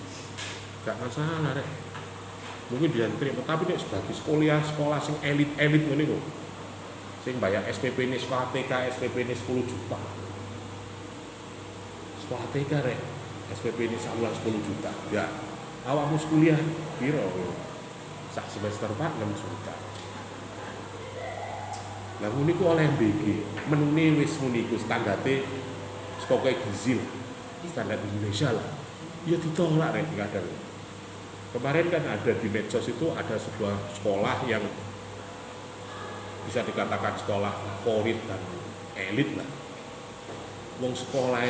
gak masalah rek. Mungkin dia terima, tapi nek sebagai sekolah sing elit-elit ngene kok. Sing bayar SPP ini sekolah TK, SPP ini 10 juta. Sekolah TK rek, SPP ini saluran 10 juta. Ya, awakmu kuliah piro? Sak semester Pak 6 juta. Lah ngene ku oleh MBG, menune wis ngene iku standarte saka gizi standar Indonesia lah. Ya ditolak rek kadang. Kemarin kan ada di medsos itu ada sebuah sekolah yang bisa dikatakan sekolah favorit dan elit lah. Wong sekolah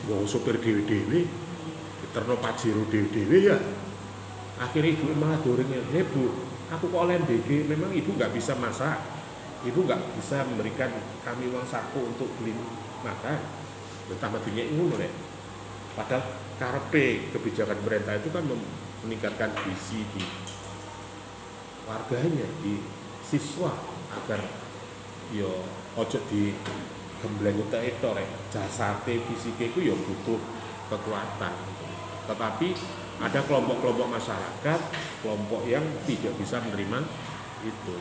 wong sopir dewe-dewe, diterno pajero dewe-dewe ya. Akhirnya ibu malah dorongnya, Bu, aku kok oleh MBG, memang ibu nggak bisa masak, ibu nggak bisa memberikan kami uang saku untuk beli makan. Betapa tinggi ngono rek. Padahal karepe kebijakan pemerintah itu kan meningkatkan gizi di warganya, di siswa agar yo ojo di gembleng itu rek jasate fisike itu yo butuh kekuatan. Tetapi ada kelompok-kelompok masyarakat, kelompok yang tidak bisa menerima itu.